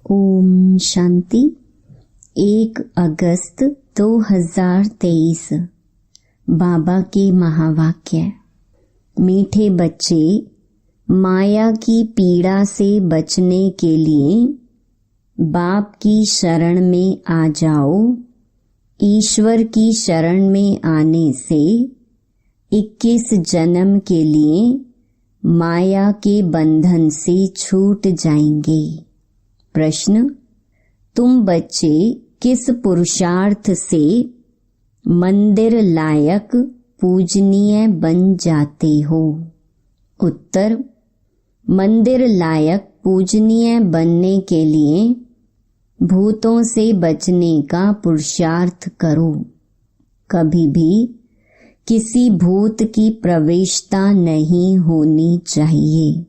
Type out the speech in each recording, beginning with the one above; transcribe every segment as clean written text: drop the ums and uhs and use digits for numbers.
ओम शांति। 1 अगस्त 2023 बाबा के महावाक्य। मीठे बच्चे, माया की पीड़ा से बचने के लिए बाप की शरण में आ जाओ। ईश्वर की शरण में आने से 21 जन्म के लिए माया के बंधन से छूट जाएंगे। प्रश्न: तुम बच्चे किस पुरुषार्थ से मंदिर लायक पूजनीय बन जाते हो? उत्तर: मंदिर लायक पूजनीय बनने के लिए भूतों से बचने का पुरुषार्थ करो। कभी भी किसी भूत की प्रवेशता नहीं होनी चाहिए।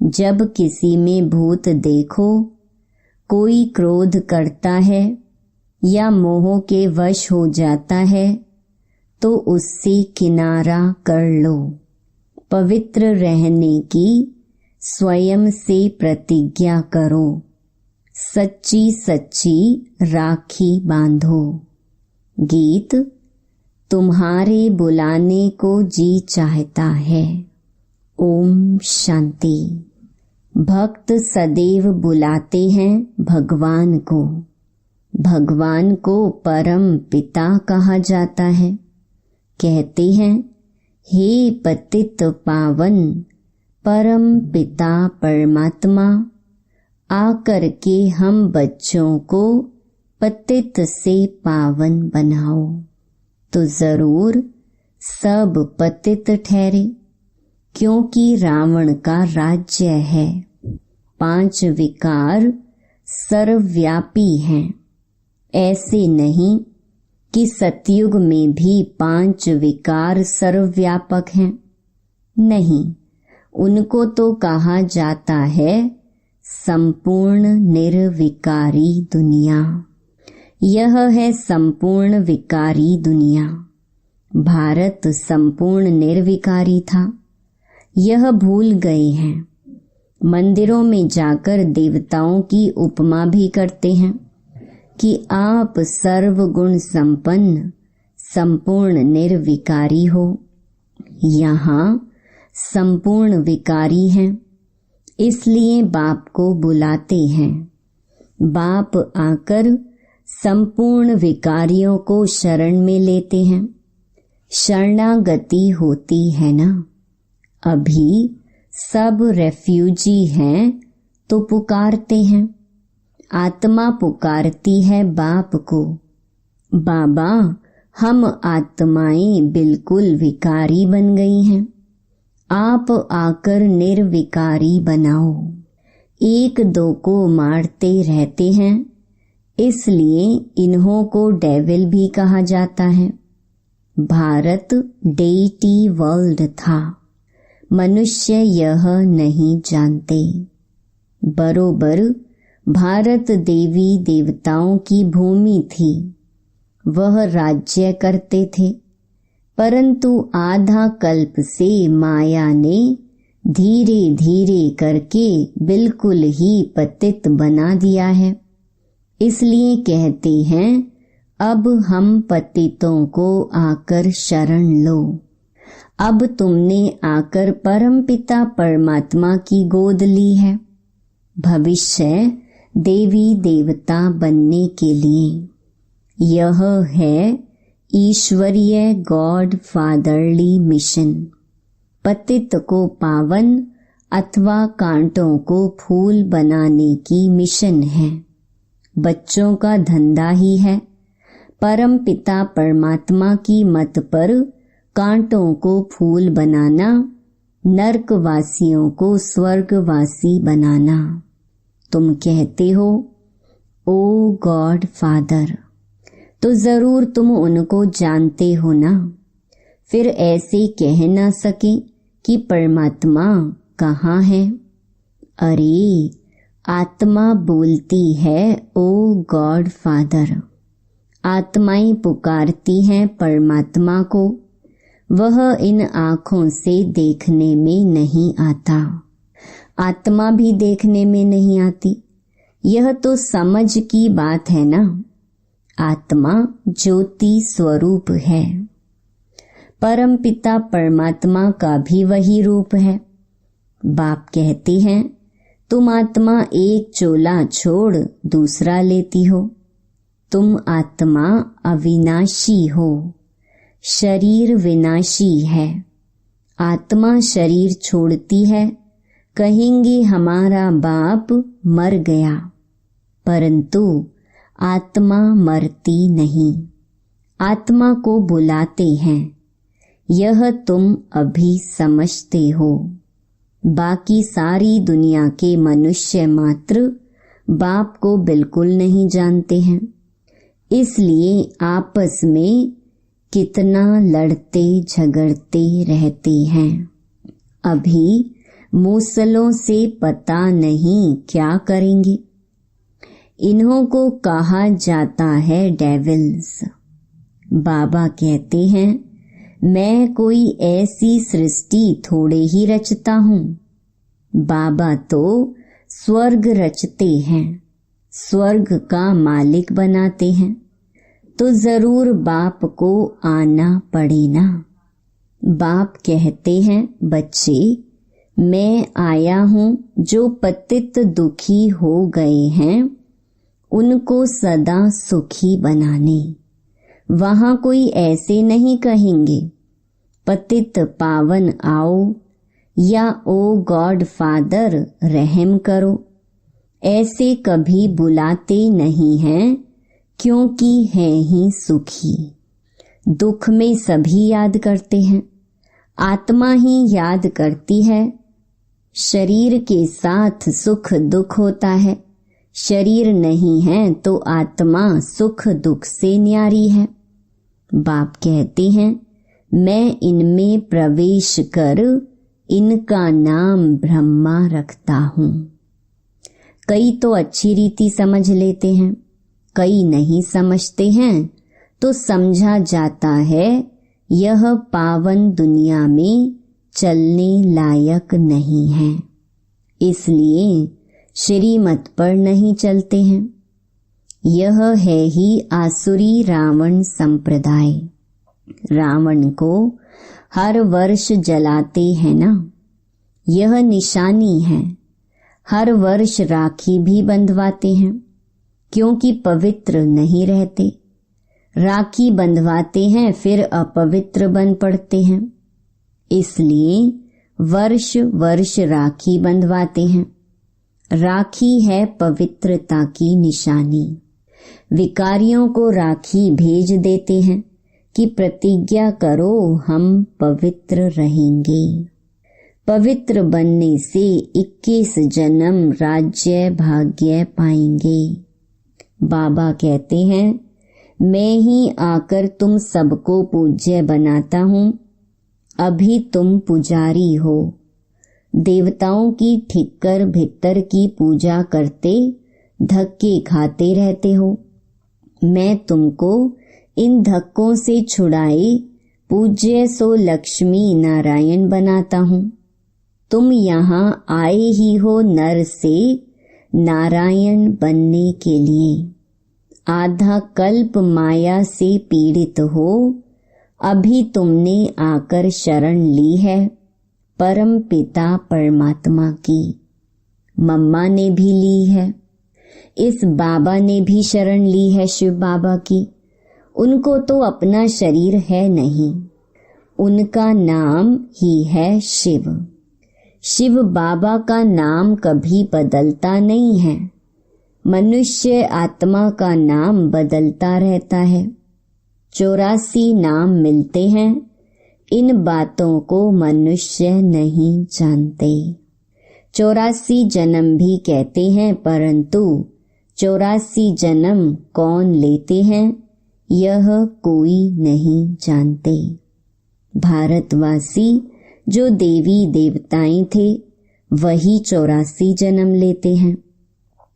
जब किसी में भूत देखो, कोई क्रोध करता है या मोह के वश हो जाता है, तो उससे किनारा कर लो। पवित्र रहने की स्वयं से प्रतिज्ञा करो। सच्ची सच्ची राखी बांधो। गीत: तुम्हारे बुलाने को जी चाहता है। ओम शांति। भक्त सदैव बुलाते हैं भगवान को। भगवान को परम पिता कहा जाता है। कहते हैं, हे पतित पावन परम पिता परमात्मा, आकर के हम बच्चों को पतित से पावन बनाओ। तो जरूर सब पतित ठहरे, क्योंकि रावण का राज्य है। 5 विकार सर्वव्यापी हैं। ऐसे नहीं कि सतयुग में भी 5 विकार सर्वव्यापक हैं। नहीं, उनको तो कहा जाता है संपूर्ण निर्विकारी दुनिया। यह है संपूर्ण विकारी दुनिया। भारत संपूर्ण निर्विकारी था, यह भूल गए हैं। मंदिरों में जाकर देवताओं की उपमा भी करते हैं कि आप सर्वगुण संपन्न संपूर्ण निर्विकारी हो। यहाँ संपूर्ण विकारी हैं, इसलिए बाप को बुलाते हैं। बाप आकर संपूर्ण विकारियों को शरण में लेते हैं। शरणागति होती है ना। अभी सब रेफ्यूजी हैं तो पुकारते हैं। आत्मा पुकारती है बाप को, बाबा हम आत्माएं बिल्कुल विकारी बन गई हैं, आप आकर निर्विकारी बनाओ। 1-2 को मारते रहते हैं, इसलिए इन्हों को डेविल भी कहा जाता है। भारत डेटी वर्ल्ड था, मनुष्य यह नहीं जानते। बरोबर भारत देवी देवताओं की भूमि थी, वह राज्य करते थे। परंतु आधा कल्प से माया ने धीरे धीरे करके बिल्कुल ही पतित बना दिया है। इसलिए कहते हैं, अब हम पतितों को आकर शरण लो। अब तुमने आकर परमपिता परमात्मा की गोद ली है, भविष्य देवी देवता बनने के लिए। यह है ईश्वरीय गॉड फादरली मिशन। पतित को पावन अथवा कांटों को फूल बनाने की मिशन है। बच्चों का धंधा ही है परमपिता परमात्मा की मत पर कांटों को फूल बनाना, नरकवासियों को स्वर्गवासी बनाना। तुम कहते हो, ओ गॉड फादर, तो जरूर तुम उनको जानते हो ना। फिर ऐसे कह ना सके कि परमात्मा कहाँ है। अरे, आत्मा बोलती है, ओ गॉड फादर। आत्माएं पुकारती हैं परमात्मा को। वह इन आँखों से देखने में नहीं आता। आत्मा भी देखने में नहीं आती। यह तो समझ की बात है ना। आत्मा ज्योति स्वरूप है। परमपिता परमात्मा का भी वही रूप है। बाप कहते हैं तुम आत्मा एक चोला छोड़ दूसरा लेती हो। तुम आत्मा अविनाशी हो, शरीर विनाशी है। आत्मा शरीर छोड़ती है, कहेंगे हमारा बाप मर गया, परंतु आत्मा मरती नहीं। आत्मा को बुलाते हैं, यह तुम अभी समझते हो। बाकी सारी दुनिया के मनुष्य मात्र बाप को बिल्कुल नहीं जानते हैं, इसलिए आपस में कितना लड़ते झगड़ते रहते हैं। अभी मूसलों से पता नहीं क्या करेंगे। इन्हों को कहा जाता है डेविल्स। बाबा कहते हैं मैं कोई ऐसी सृष्टि थोड़े ही रचता हूँ। बाबा तो स्वर्ग रचते हैं, स्वर्ग का मालिक बनाते हैं, तो जरूर बाप को आना पड़े ना। बाप कहते हैं बच्चे मैं आया हूँ जो पतित दुखी हो गए हैं उनको सदा सुखी बनाने। वहाँ कोई ऐसे नहीं कहेंगे पतित पावन आओ या ओ गॉड फादर रहम करो, ऐसे कभी बुलाते नहीं हैं, क्योंकि हैं ही सुखी। दुख में सभी याद करते हैं, आत्मा ही याद करती है। शरीर के साथ सुख दुख होता है, शरीर नहीं है तो आत्मा सुख दुख से न्यारी है। बाप कहते हैं मैं इनमें प्रवेश कर इनका नाम ब्रह्मा रखता हूँ। कई तो अच्छी रीति समझ लेते हैं, कई नहीं समझते हैं, तो समझा जाता है यह पावन दुनिया में चलने लायक नहीं है, इसलिए श्रीमत पर नहीं चलते हैं। यह है ही आसुरी रावण संप्रदाय। रावण को हर वर्ष जलाते हैं ना, यह निशानी है। हर वर्ष राखी भी बंधवाते हैं, क्योंकि पवित्र नहीं रहते। राखी बंधवाते हैं फिर अपवित्र बन पड़ते हैं, इसलिए वर्ष वर्ष राखी बंधवाते हैं। राखी है पवित्रता की निशानी। विकारियों को राखी भेज देते हैं कि प्रतिज्ञा करो हम पवित्र रहेंगे। पवित्र बनने से 21 जन्म राज्य भाग्य पाएंगे। बाबा कहते हैं मैं ही आकर तुम सबको पूज्य बनाता हूँ। अभी तुम पुजारी हो। देवताओं की ठिक्कर भित्तर की पूजा करते धक्के खाते रहते हो। मैं तुमको इन धक्कों से छुड़ाए पूज्य सो लक्ष्मी नारायण बनाता हूँ। तुम यहाँ आए ही हो नर से नारायण बनने के लिए। आधा कल्प माया से पीड़ित हो, अभी तुमने आकर शरण ली है परम पिता परमात्मा की। मम्मा ने भी ली है, इस बाबा ने भी शरण ली है शिव बाबा की। उनको तो अपना शरीर है नहीं, उनका नाम ही है शिव। शिव बाबा का नाम कभी बदलता नहीं है। मनुष्य आत्मा का नाम बदलता रहता है। 84 नाम मिलते हैं, इन बातों को मनुष्य नहीं जानते। 84 जन्म भी कहते हैं, परंतु 84 जन्म कौन लेते हैं यह कोई नहीं जानते। भारतवासी जो देवी देवताएं थे वही 84 जन्म लेते हैं।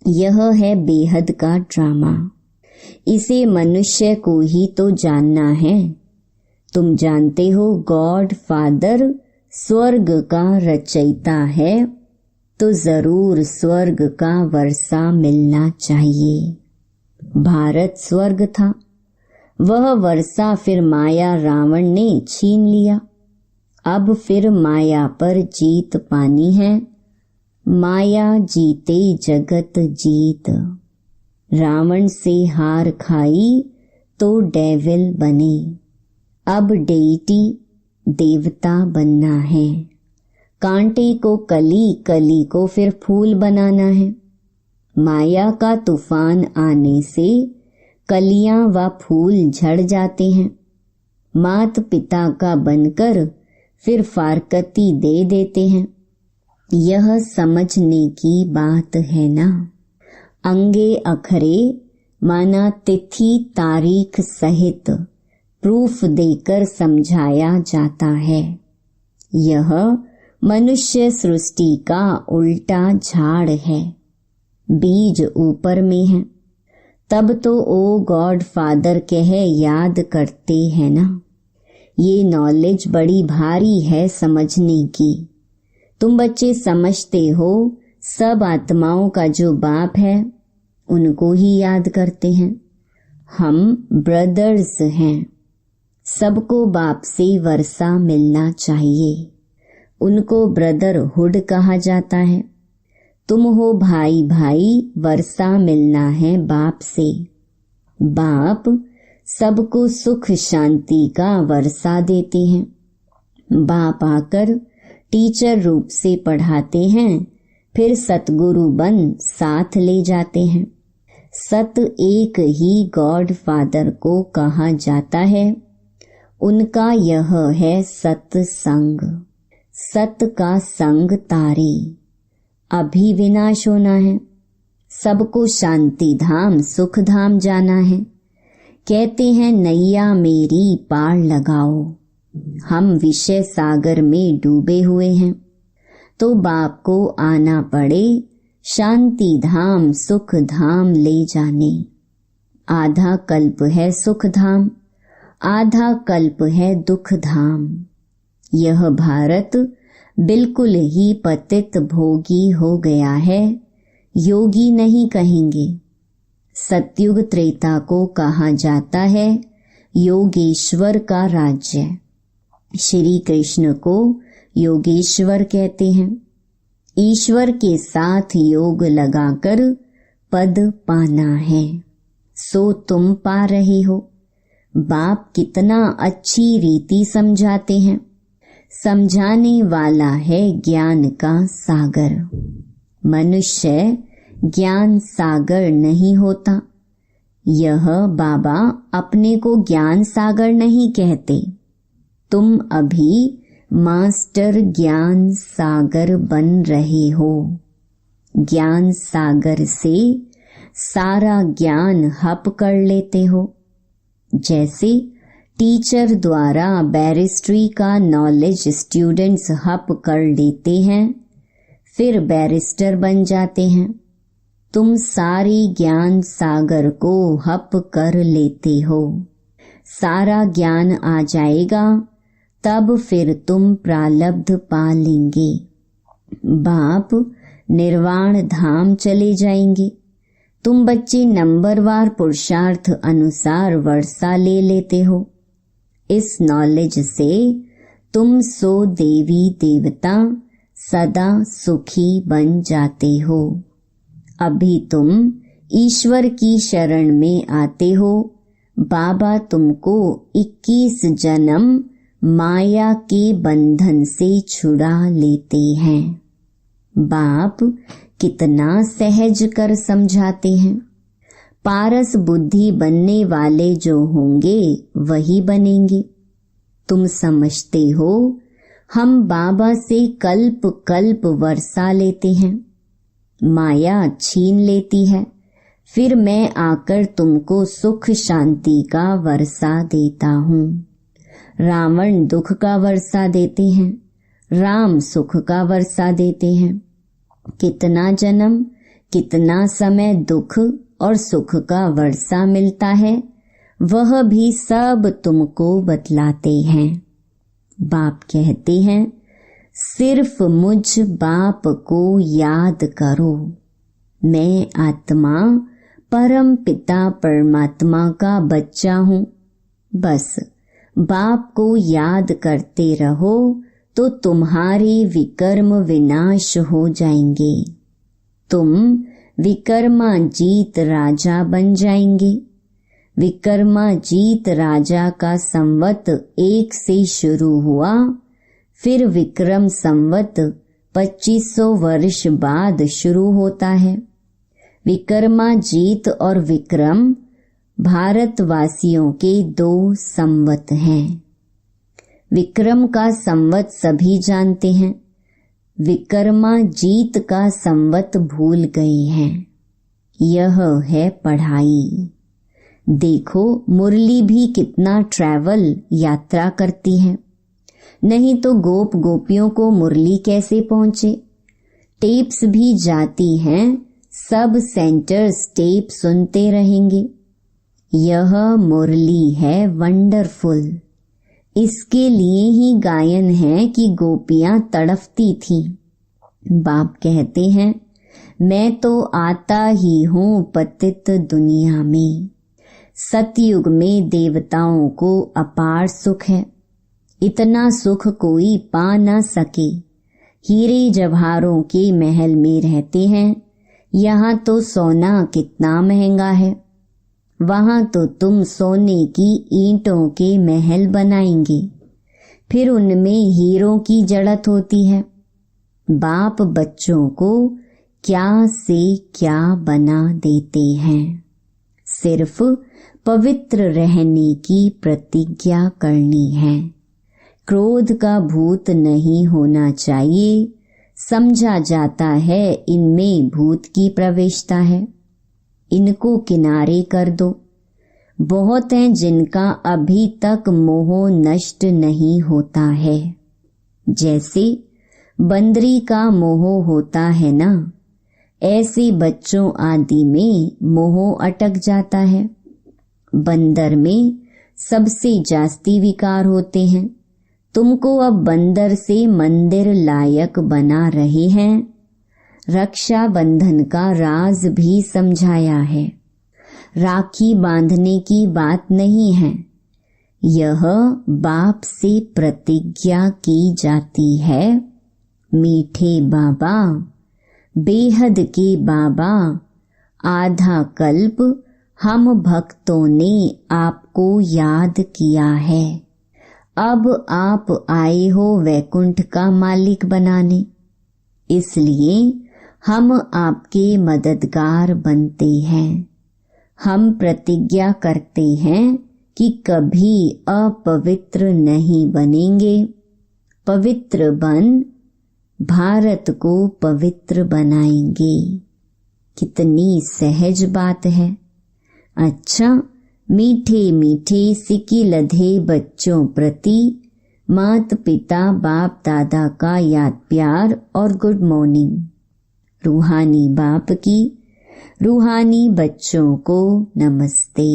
यह है बेहद का ड्रामा। इसे मनुष्य को ही तो जानना है। तुम जानते हो गॉड फादर स्वर्ग का रचयिता है, तो जरूर स्वर्ग का वर्षा मिलना चाहिए। भारत स्वर्ग था, वह वर्षा फिर माया रावण ने छीन लिया। अब फिर माया पर जीत पानी है, माया जीते जगत जीत। रावण से हार खाई तो डेविल बने, अब डेइटी देवता बनना है। कांटे को कली, कली को फिर फूल बनाना है। माया का तूफान आने से कलियां व फूल झड़ जाते हैं। मात पिता का बनकर फिर फारकती दे देते हैं। यह समझने की बात है ना। अंगे अखरे माना तिथि तारीख सहित प्रूफ देकर समझाया जाता है। यह मनुष्य सृष्टि का उल्टा झाड़ है, बीज ऊपर में है। तब तो ओ गॉड फादर कह याद करते हैं ना। ये नॉलेज बड़ी भारी है समझने की। तुम बच्चे समझते हो सब आत्माओं का जो बाप है उनको ही याद करते हैं। हम ब्रदर्स हैं, सबको बाप से वर्षा मिलना चाहिए। उनको ब्रदरहुड कहा जाता है। तुम हो भाई भाई, वर्षा मिलना है बाप से। बाप सबको सुख शांति का वर्षा देते हैं। बाप आकर टीचर रूप से पढ़ाते हैं, फिर सतगुरु बन साथ ले जाते हैं। सत एक ही गॉड फादर को कहा जाता है। उनका यह है सत्संग। सत का संग तारे, अभी विनाश होना है। सबको शांति धाम सुख धाम जाना है। कहते हैं नैया मेरी पार लगाओ। हम विषय सागर में डूबे हुए हैं, तो बाप को आना पड़े शांति धाम सुख धाम ले जाने। आधा कल्प है सुख धाम, आधा कल्प है दुख धाम। यह भारत बिल्कुल ही पतित भोगी हो गया है, योगी नहीं कहेंगे। सतयुग त्रेता को कहा जाता है योगेश्वर का राज्य। श्री कृष्ण को योगेश्वर कहते हैं। ईश्वर के साथ योग लगाकर पद पाना है, सो तुम पा रहे हो। बाप कितना अच्छी रीति समझाते हैं। समझाने वाला है ज्ञान का सागर। मनुष्य ज्ञान सागर नहीं होता। यह बाबा अपने को ज्ञान सागर नहीं कहते। तुम अभी मास्टर ज्ञान सागर बन रहे हो। ज्ञान सागर से सारा ज्ञान हप कर लेते हो। जैसे टीचर द्वारा बैरिस्ट्री का नॉलेज स्टूडेंट्स हप कर लेते हैं, फिर बैरिस्टर बन जाते हैं। तुम सारी ज्ञान सागर को हप कर लेते हो। सारा ज्ञान आ जाएगा, तब फिर तुम प्रालब्ध पा लेंगे। बाप निर्वाण धाम चले जाएंगे। तुम बच्चे नंबरवार पुरुषार्थ अनुसार वर्षा ले लेते हो। इस नॉलेज से तुम सो देवी देवता सदा सुखी बन जाते हो। अभी तुम ईश्वर की शरण में आते हो। बाबा तुमको 21 जन्म माया के बंधन से छुड़ा लेते हैं। बाप कितना सहज कर समझाते हैं। पारस बुद्धि बनने वाले जो होंगे वही बनेंगे। तुम समझते हो हम बाबा से कल्प कल्प वर्षा लेते हैं। माया छीन लेती है, फिर मैं आकर तुमको सुख शांति का वर्षा देता हूँ। रावण दुख का वर्षा देते हैं, राम सुख का वर्षा देते हैं। कितना जन्म कितना समय दुख और सुख का वर्षा मिलता है, वह भी सब तुमको बतलाते हैं। बाप कहते हैं सिर्फ मुझ बाप को याद करो। मैं आत्मा परम पिता परमात्मा का बच्चा हूँ। बस बाप को याद करते रहो तो तुम्हारे विकर्म विनाश हो जाएंगे। तुम विकर्माजीत राजा बन जाएंगे। विकर्माजीत राजा का संवत 1 से शुरू हुआ, फिर विक्रम संवत 2500 वर्ष बाद शुरू होता है। विकर्माजीत और विक्रम भारतवासियों के 2 संवत हैं। विक्रम का संवत सभी जानते हैं, विकर्माजीत का संवत भूल गए हैं। यह है पढ़ाई। देखो मुरली भी कितना ट्रैवल यात्रा करती है, नहीं तो गोप गोपियों को मुरली कैसे पहुंचे। टेप्स भी जाती हैं, सब सेंटर्स टेप सुनते रहेंगे। यह मुरली है वंडरफुल। इसके लिए ही गायन है कि गोपियां तड़फती थीं। बाप कहते हैं, मैं तो आता ही हूँ पतित दुनिया में। सतयुग में देवताओं को अपार सुख है, इतना सुख कोई पा न सके। हीरे जवाहरों के महल में रहते हैं, यहाँ तो सोना कितना महंगा है। वहाँ तो तुम सोने की ईंटों के महल बनाएंगे, फिर उनमें हीरों की जड़त होती है। बाप बच्चों को क्या से क्या बना देते हैं। सिर्फ पवित्र रहने की प्रतिज्ञा करनी है। क्रोध का भूत नहीं होना चाहिए। समझा जाता है इनमें भूत की प्रवेशता है, इनको किनारे कर दो। बहुत हैं जिनका अभी तक मोह नष्ट नहीं होता है। जैसे बंदरी का मोह होता है ना, ऐसे बच्चों आदि में मोह अटक जाता है। बंदर में सबसे जास्ती विकार होते हैं। तुमको अब बंदर से मंदिर लायक बना रहे हैं। रक्षा बंधन का राज भी समझाया है। राखी बांधने की बात नहीं है, यह बाप से प्रतिज्ञा की जाती है। मीठे बाबा, बेहद के बाबा, आधा कल्प हम भक्तों ने आपको याद किया है। अब आप आए हो वैकुंठ का मालिक बनाने, इसलिए हम आपके मददगार बनते हैं। हम प्रतिज्ञा करते हैं कि कभी अपवित्र नहीं बनेंगे। पवित्र बन भारत को पवित्र बनाएंगे। कितनी सहज बात है। अच्छा, मीठे मीठे सिकी लधे बच्चों प्रति मात पिता बाप दादा का याद प्यार और गुड मॉर्निंग। रूहानी बाप की रूहानी बच्चों को नमस्ते।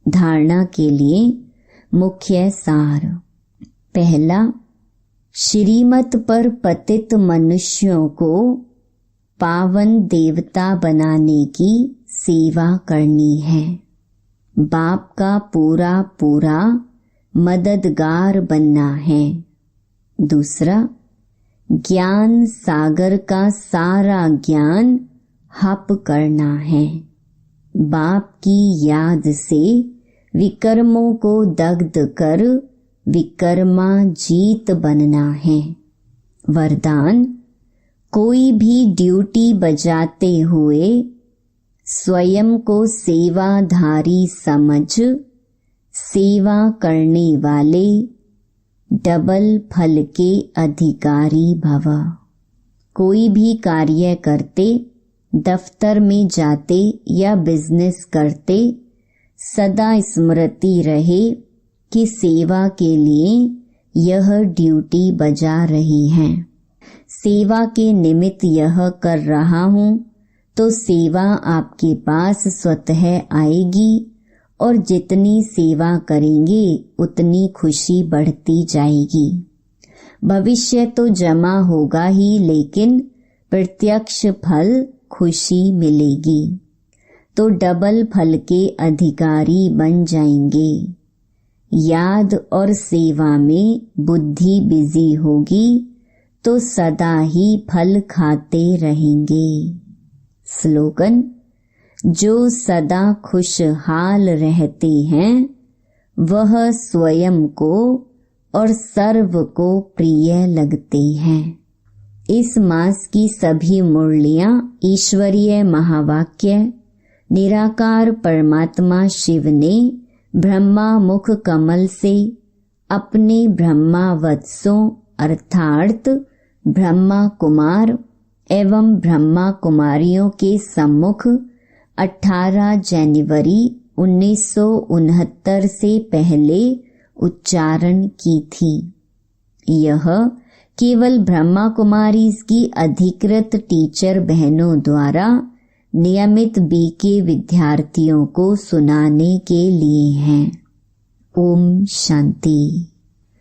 धारणा के लिए मुख्य सार। पहला, श्रीमत पर पतित मनुष्यों को पावन देवता बनाने की सेवा करनी है। बाप का पूरा पूरा मददगार बनना है। दूसरा, ज्ञान सागर का सारा ज्ञान हप करना है। बाप की याद से विकर्मों को दग्ध कर विकर्माजीत बनना है। वरदान, कोई भी ड्यूटी बजाते हुए स्वयं को सेवाधारी समझ सेवा करने वाले डबल फल के अधिकारी भव। कोई भी कार्य करते, दफ्तर में जाते या बिजनेस करते, सदा स्मृति रहे कि सेवा के लिए यह ड्यूटी बजा रही है। सेवा के निमित्त यह कर रहा हूँ, तो सेवा आपके पास स्वतः आएगी और जितनी सेवा करेंगे उतनी खुशी बढ़ती जाएगी। भविष्य तो जमा होगा ही, लेकिन प्रत्यक्ष फल खुशी मिलेगी तो डबल फल के अधिकारी बन जाएंगे। याद और सेवा में बुद्धि बिजी होगी तो सदा ही फल खाते रहेंगे। स्लोगन: जो सदा खुशहाल रहते हैं वह स्वयं को और सर्व को प्रिय लगते हैं। इस मास की सभी मुरलियां ईश्वरीय महावाक्य निराकार परमात्मा शिव ने ब्रह्मा मुख कमल से अपने ब्रह्मा वत्सों अर्थात ब्रह्मा कुमार एवं ब्रह्मा कुमारियों के सम्मुख 18 जनवरी 1969 से पहले उच्चारण की थी। यह केवल ब्रह्मा कुमारी की अधिकृत टीचर बहनों द्वारा नियमित बीके विद्यार्थियों को सुनाने के लिए हैं। ओम शांति।